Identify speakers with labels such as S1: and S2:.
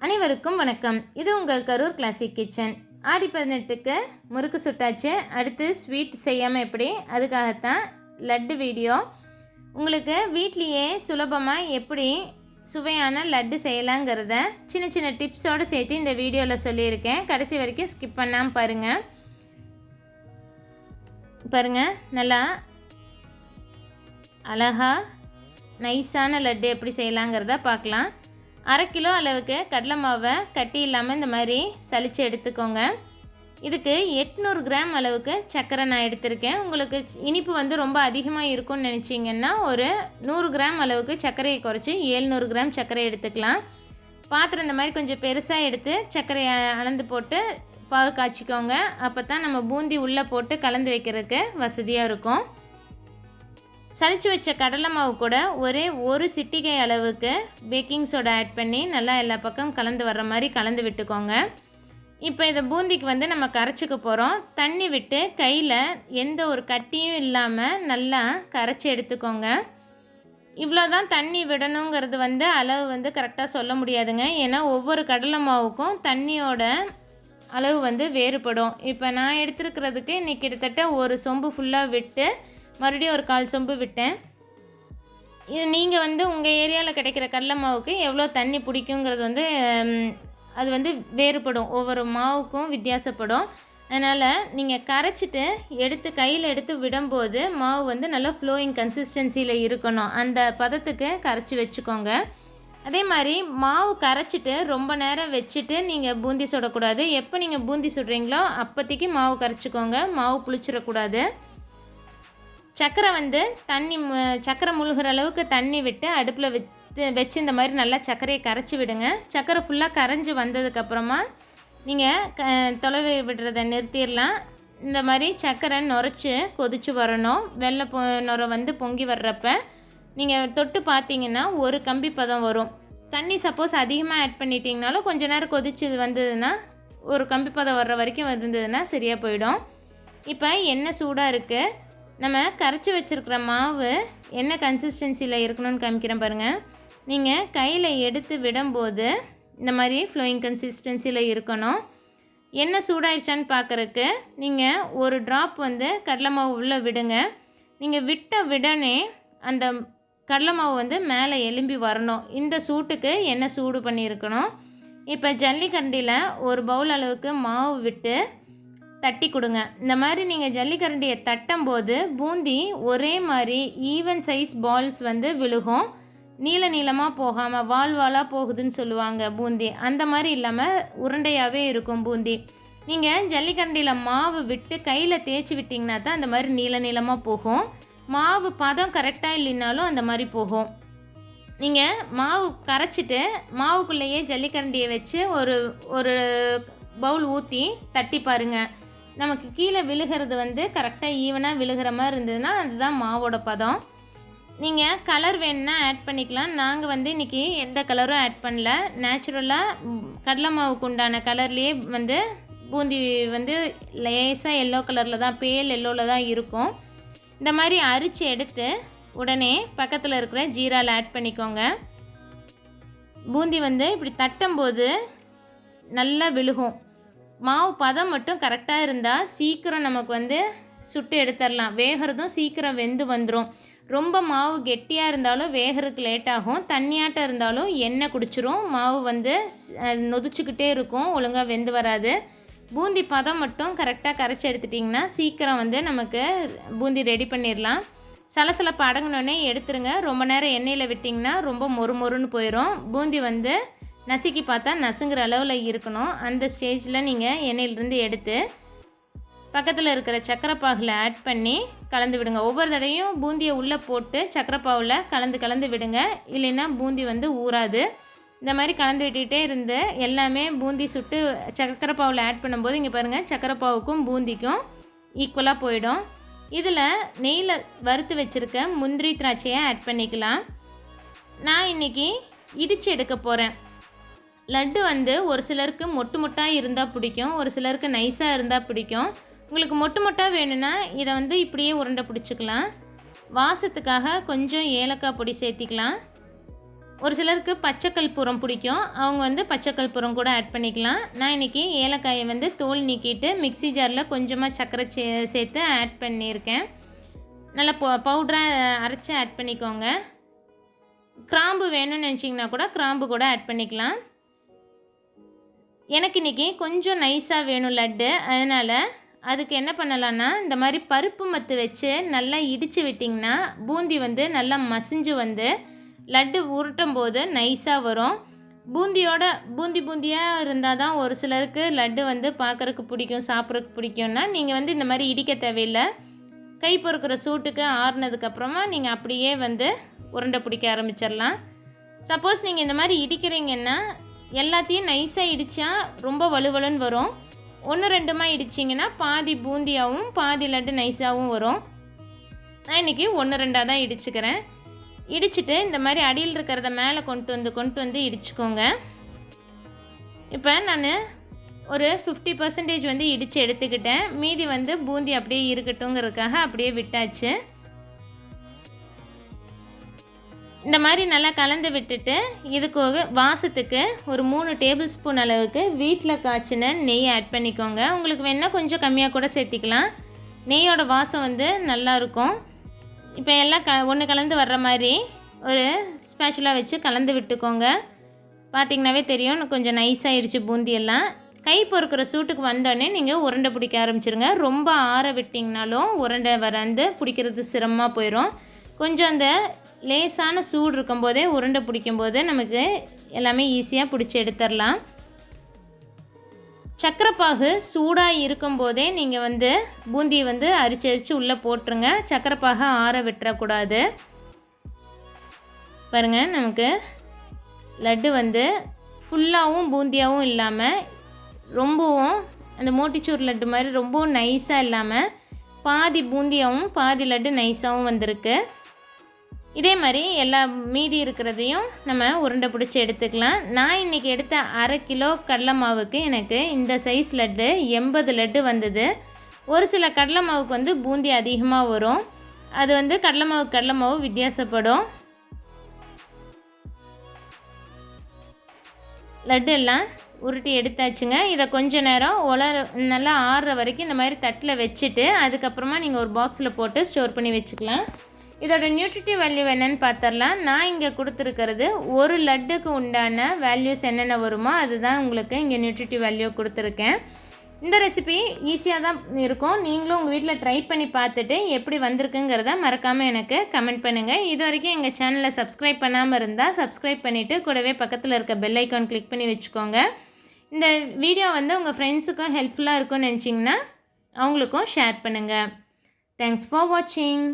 S1: அனைவருக்கும் வணக்கம். இது உங்கள் கரூர் கிளாசிக் கிச்சன். ஆடி 18க்கு முறுக்கு சுட்டாச்சு. அடுத்து ஸ்வீட் செய்யாமல் எப்படி, அதுக்காகத்தான் லட்டு வீடியோ. உங்களுக்கு வீட்லேயே சுலபமாக எப்படி சுவையான லட்டு செய்யலாங்கிறத சின்ன சின்ன டிப்ஸோடு சேர்த்து இந்த வீடியோவில் சொல்லியிருக்கேன். கடைசி வரைக்கும் ஸ்கிப் பண்ணாமல் பாருங்கள். நல்லா அழகாக நைஸான லட்டு எப்படி செய்யலாங்கிறத பார்க்கலாம். 1/2 கிலோ அளவுக்கு கடலை மாவை கட்டி இல்லாமல் இந்த மாதிரி சலித்து எடுத்துக்கோங்க. இதுக்கு 800 கிராம் அளவுக்கு சர்க்கரை நான் எடுத்திருக்கேன். உங்களுக்கு இனிப்பு ரொம்ப அதிகமாக இருக்கும்னு நினச்சிங்கன்னா ஒரு 100 கிராம் அளவுக்கு சர்க்கரையை குறைச்சி 700 கிராம் சர்க்கரை எடுத்துக்கலாம். பாத்திரம் இந்த மாதிரி கொஞ்சம் பெருசாக எடுத்து சர்க்கரையை அளந்து போட்டு பாகு காய்ச்சிக்கோங்க. அப்போ தான் நம்ம பூந்தி உள்ளே போட்டு கலந்து வைக்கிறதுக்கு வசதியாக இருக்கும். சலிச்சு வச்ச கடலை மாவு கூட ஒரு சிட்டிகை அளவுக்கு பேக்கிங் சோடா ஆட் பண்ணி நல்லா எல்லா பக்கம் கலந்து வர்ற மாதிரி கலந்து விட்டுக்கோங்க. இப்போ இதை பூந்திக்கு நம்ம கரைச்சிக்க போகிறோம். தண்ணி விட்டு கையில் எந்த ஒரு கட்டியும் இல்லாமல் நல்லா கரைச்சி எடுத்துக்கோங்க. இவ்வளோ தான் தண்ணி விடணுங்கிறது அளவு கரெக்டாக சொல்ல முடியாதுங்க. ஏன்னா ஒவ்வொரு கடலை மாவுக்கும் தண்ணியோட அளவு வேறுபடும். இப்போ நான் எடுத்துருக்கிறதுக்கு இன்றைக்கி கிட்டத்தட்ட ஒரு சொம்பு ஃபுல்லாக விட்டு மறுபடியும் ஒரு 1/4 சொம்பு விட்டேன். இது நீங்கள் உங்கள் ஏரியாவில் கிடைக்கிற கடலை மாவுக்கு எவ்வளோ தண்ணி பிடிக்குங்கிறது அது வேறுபடும். ஒவ்வொரு மாவுக்கும் வித்தியாசப்படும். அதனால் நீங்கள் கரைச்சிட்டு எடுத்து கையில் எடுத்து விடும்போது மாவு நல்லா ஃப்ளோயிங் கன்சிஸ்டன்சியில் இருக்கணும். அந்த பதத்துக்கு கரைச்சி வச்சுக்கோங்க. அதே மாதிரி மாவு கரைச்சிட்டு ரொம்ப நேரம் வச்சுட்டு நீங்கள் பூந்தி சுடக்கூடாது. எப்போ நீங்கள் பூந்தி சுடுறீங்களோ அப்போதைக்கு மாவு கரைச்சிக்கோங்க. மாவு புளிச்சிடக்கூடாது. சர்க்கரை சர்க்கரை முழுகிற அளவுக்கு தண்ணி விட்டு அடுப்பில் வச்சு இந்த மாதிரி நல்லா சர்க்கரையை கரைச்சி விடுங்க. சர்க்கரை ஃபுல்லாக கரைஞ்சி வந்ததுக்கப்புறமா நீங்கள் தொலைவி விடுறதை நிறுத்திடலாம். இந்த மாதிரி சர்க்கரை நுரைச்சி கொதிச்சு வரணும். வெள்ளை நுரை பொங்கி வர்றப்ப நீங்கள் தொட்டு பார்த்தீங்கன்னா ஒரு கம்பி பதம் வரும். தண்ணி சப்போஸ் அதிகமாக ஆட் பண்ணிட்டீங்கனாலும் கொஞ்சம் நேரம் கொதிச்சு வந்ததுன்னா ஒரு கம்பி பதம் வர்ற வரைக்கும் வந்ததுன்னா சரியாக போயிடும். இப்போ எண்ணெய் சூடாக இருக்குது. நம்ம கரைச்சி வச்சுருக்கிற மாவு என்ன கன்சிஸ்டன்சியில் இருக்கணும்னு காமிக்கிறேன் பாருங்கள். நீங்கள் கையில் எடுத்து விடும்போது இந்த மாதிரி ஃப்ளோயிங் கன்சிஸ்டன்சியில் இருக்கணும். எண்ணெய் சூடாயிடுச்சான்னு பார்க்குறக்கு நீங்கள் ஒரு ட்ராப் கடலை மாவு உள்ளே விடுங்க. நீங்கள் விட்ட விடனே அந்த கடலை மாவு மேலே எலும்பி வரணும். இந்த சூட்டுக்கு எண்ணெய் சூடு பண்ணியிருக்கணும். இப்போ ஜல்லிக்கரண்டியில் ஒரு பவுல் அளவுக்கு மாவு விட்டு தட்டி கொடுங்க. இந்த மாதிரி நீங்கள் ஜல்லிக்கரண்டியை தட்டும் போது பூந்தி ஒரே மாதிரி ஈவன் சைஸ் பால்ஸ் விழுகும். நீளமாக போகாமல் வாலாக போகுதுன்னு சொல்லுவாங்க பூந்தி. அந்த மாதிரி இல்லாமல் உருண்டையாகவே இருக்கும் பூந்தி. நீங்கள் ஜல்லிக்கரண்டியில் மாவு விட்டு கையில் தேய்ச்சி விட்டிங்கன்னா தான் அந்த மாதிரி நீளமாக போகும். மாவு பதம் கரெக்டாக இல்லைனாலும் அந்த மாதிரி போகும். நீங்கள் மாவு கரைச்சிட்டு மாவுக்குள்ளேயே ஜல்லிக்கரண்டியை வச்சு ஒரு பவுல் ஊற்றி தட்டி பாருங்கள். நமக்கு கீழே விழுகிறது கரெக்டாக ஈவனாக விழுகிற மாதிரி இருந்ததுன்னா அதுதான் மாவோட பதம். நீங்கள் கலர் வேணுன்னா ஆட் பண்ணிக்கலாம். நாங்கள் இன்றைக்கி எந்த கலரும் ஆட் பண்ணல. நேச்சுரலாக கடலை மாவுக்கு உண்டான கலர்லேயே பூந்தி லேசாக எல்லோ கலரில் தான், பேல் எல்லோவில் தான் இருக்கும். இந்த மாதிரி அரிச்சு எடுத்து உடனே பக்கத்தில் இருக்கிற ஜீராவில் ஆட் பண்ணிக்கோங்க. பூந்தி இப்படி தட்டும்போது நல்லா விழுகும். மாவு பதம் மட்டும் கரெக்டாக இருந்தால் சீக்கிரம் நமக்கு சுட்டு எடுத்துடலாம். வேகிறதும் சீக்கிரம் வெந்து வந்துடும். ரொம்ப மாவு கெட்டியாக இருந்தாலும் வேகிறதுக்கு லேட் ஆகும். தண்ணியாட்டம் இருந்தாலும் எண்ணெய் குடிச்சிரும். மாவு நொதிச்சுக்கிட்டே இருக்கும், ஒழுங்காக வெந்து வராது. பூந்தி பதம் மட்டும் கரெக்டாக கரைச்சி எடுத்துட்டிங்கன்னா சீக்கிரம் நமக்கு பூந்தி ரெடி பண்ணிடலாம். சலசலப்பு அடங்கினோடனே எடுத்துருங்க. ரொம்ப நேரம் எண்ணெயில் விட்டிங்கன்னா ரொம்ப மொறுன்னு போயிடும். பூந்தி நசுக்கி பார்த்தா நசுங்கிற அளவில் இருக்கணும். அந்த ஸ்டேஜில் நீங்கள் எண்ணெயிலிருந்து எடுத்து பக்கத்தில் இருக்கிற சர்க்கரை பாகில் ஆட் பண்ணி கலந்து விடுங்க. ஒவ்வொரு தடையும் பூந்தியை உள்ளே போட்டு சர்க்கரை பாவில் கலந்து விடுங்க. இல்லைன்னா பூந்தி ஊறாது. இந்த மாதிரி கலந்து விட்டுகிட்டே இருந்து எல்லாமே பூந்தி சுட்டு சர்க்கரை பாவில் ஆட் பண்ணும்போது இங்கே பாருங்கள், சர்க்கரை பாவுக்கும் பூந்திக்கும் ஈக்குவலாக போயிடும். இதில் நெய்யில் வறுத்து வச்சுருக்க முந்திரி திராட்சையை ஆட் பண்ணிக்கலாம். நான் இன்றைக்கி இடித்து எடுக்க போகிறேன். லட்டு ஒரு சிலருக்கு மொட்டாக இருந்தால் பிடிக்கும், ஒரு சிலருக்கு நைஸாக இருந்தால் பிடிக்கும். உங்களுக்கு மொட்டாக வேணும்னா இதை இப்படியே உருண்டை பிடிச்சிக்கலாம். வாசத்துக்காக கொஞ்சம் ஏலக்காய் பொடி சேர்த்திக்கலாம். ஒரு சிலருக்கு பச்சை கற்பூரம் பிடிக்கும், அவங்க வந்து பச்சை கற்பூரம் கூட ஆட் பண்ணிக்கலாம். நான் இன்றைக்கி ஏலக்காயை வந்து தோல் நீக்கிட்டு மிக்ஸி ஜாரில் கொஞ்சமாக சர்க்கரை சேர்த்து ஆட் பண்ணியிருக்கேன். நல்லா பவுடராக அரைச்சி ஆட் பண்ணிக்கோங்க. கிராம்பு வேணும்னு நினச்சிங்கன்னா கூட கிராம்பு கூட ஆட் பண்ணிக்கலாம். எனக்கு இன்றைக்கி கொஞ்சம் நைஸாக வேணும் லட்டு, அதனால் அதுக்கு என்ன பண்ணலான்னா இந்த மாதிரி பருப்பு மத்து வச்சு நல்லா இடித்து விட்டிங்கன்னா பூந்தி வந்து நல்லா மசிஞ்சு வந்து லட்டு உருட்டும் போது நைஸாக வரும். பூந்தியாக இருந்தால் தான் ஒரு சிலருக்கு லட்டு வந்து பார்க்குறதுக்கு பிடிக்கும், சாப்பிட்றதுக்கு பிடிக்கும்னா நீங்கள் வந்து இந்த மாதிரி இடிக்க தேவையில்லை. கை பொறுக்கிற சூட்டுக்கு ஆறுனதுக்கப்புறமா நீங்கள் அப்படியே வந்து உருண்டை பிடிக்க ஆரம்பிச்சிடலாம். சப்போஸ் நீங்கள் இந்த மாதிரி இடிக்கிறீங்கன்னா எல்லாத்தையும் நைஸாக இடித்தா ரொம்ப வலுவலுன்னு வரும். 1-2மாக இடிச்சிங்கன்னா பாதி பூந்தியாகவும் பாதி லட்டு நைஸாகவும் வரும். நான் இன்றைக்கி 1-2 தான் இடிச்சுக்கிறேன். இடிச்சுட்டு இந்த மாதிரி அடியில் இருக்கிறத மேலே கொண்டு வந்து இடிச்சுக்கோங்க. இப்போ நான் ஒரு 50% வந்து இடித்து எடுத்துக்கிட்டேன். மீதி வந்து பூந்தி அப்படியே இருக்கட்டுங்கிறதுக்காக அப்படியே விட்டாச்சு. இந்த மாதிரி நல்லா கலந்து விட்டுட்டு இதுக்கு வாசத்துக்கு ஒரு 3 டேபிள் ஸ்பூன் அளவுக்கு வீட்டில் காய்ச்சின நெய் ஆட் பண்ணிக்கோங்க. உங்களுக்கு வேணால் கொஞ்சம் கம்மியாக கூட சேர்த்திக்கலாம். நெய்யோட வாசம் வந்து நல்லாயிருக்கும். இப்போ எல்லாம் ஒன்று கலந்து வர்ற மாதிரி ஒரு ஸ்பேச்சுலா வச்சு கலந்து விட்டுக்கோங்க. பார்த்திங்கனாவே தெரியும் கொஞ்சம் நைஸாகிடுச்சு பூந்தியெல்லாம். கை பொறுக்கிற சூட்டுக்கு வந்தோடனே நீங்கள் உருண்டை பிடிக்க ஆரம்பிச்சிருங்க. ரொம்ப ஆற விட்டிங்கனாலும் உருண்டை வந்து பிடிக்கிறது சிரமமாக போயிடும். கொஞ்சம் அந்த லேசான சூடு இருக்கும்போதே உருண்டை பிடிக்கும்போது நமக்கு எல்லாமே ஈஸியாக பிடிச்சி எடுத்துடலாம். சக்கரைப்பாகு சூடாக இருக்கும்போதே நீங்கள் வந்து பூந்தியை வந்து அரிச்சு உள்ளே போட்டுருங்க. சக்கரைப்பாகை ஆற விட்டுறக்கூடாது. பாருங்கள், நமக்கு லட்டு வந்து ஃபுல்லாகவும் பூந்தியாகவும் இல்லாமல் ரொம்பவும் அந்த மோட்டிச்சூர் லட்டு மாதிரி ரொம்பவும் நைஸாக இல்லாமல் பாதி பூந்தியாகவும் பாதி லட்டு நைஸாகவும் வந்திருக்கு. இதே மாதிரி எல்லா மீதி இருக்கிறதையும் நம்ம உருண்டை பிடிச்சி எடுத்துக்கலாம். நான் இன்றைக்கி எடுத்த 1/2 கிலோ கடலை மாவுக்கு எனக்கு இந்த சைஸ் லட்டு 80 லட்டு வந்தது. ஒரு சில கடலை மாவுக்கு வந்து பூந்தி அதிகமாக வரும். அது வந்து கடலை மாவு வித்தியாசப்படும். லட்டு எல்லாம் உருட்டி எடுத்தாச்சுங்க. இதை கொஞ்சம் நேரம் நல்லா ஆறுற வரைக்கும் இந்த மாதிரி தட்டில் வச்சுட்டு அதுக்கப்புறமா நீங்கள் ஒரு பாக்ஸில் போட்டு ஸ்டோர் பண்ணி வச்சுக்கலாம். இதோட நியூட்ரிட்டிவ் வேல்யூ என்னென்னு பார்த்துடலாம். நான் இங்கே கொடுத்துருக்கிறது ஒரு லட்டுக்கு உண்டான வேல்யூஸ் என்னென்ன வருமோ அதுதான் உங்களுக்கு இங்கே நியூட்ரிட்டிவ் வேல்யூ கொடுத்துருக்கேன். இந்த ரெசிபி ஈஸியாக தான் இருக்கும். நீங்களும் உங்கள் வீட்டில் ட்ரை பண்ணி பார்த்துட்டு எப்படி வந்திருக்குங்கிறத மறக்காமல் எனக்கு கமெண்ட் பண்ணுங்கள். இது வரைக்கும் எங்கள் சேனலை சப்ஸ்கிரைப் பண்ணாமல் இருந்தால் சப்ஸ்கிரைப் பண்ணிவிட்டு கூடவே பக்கத்தில் இருக்க பெல் ஐக்கான் கிளிக் பண்ணி வச்சுக்கோங்க. இந்த வீடியோ வந்து உங்கள் ஃப்ரெண்ட்ஸுக்கும் ஹெல்ப்ஃபுல்லாக இருக்கும்னு நினச்சிங்கன்னா அவங்களுக்கும் ஷேர் பண்ணுங்கள். தேங்க்ஸ் ஃபார் வாட்சிங்.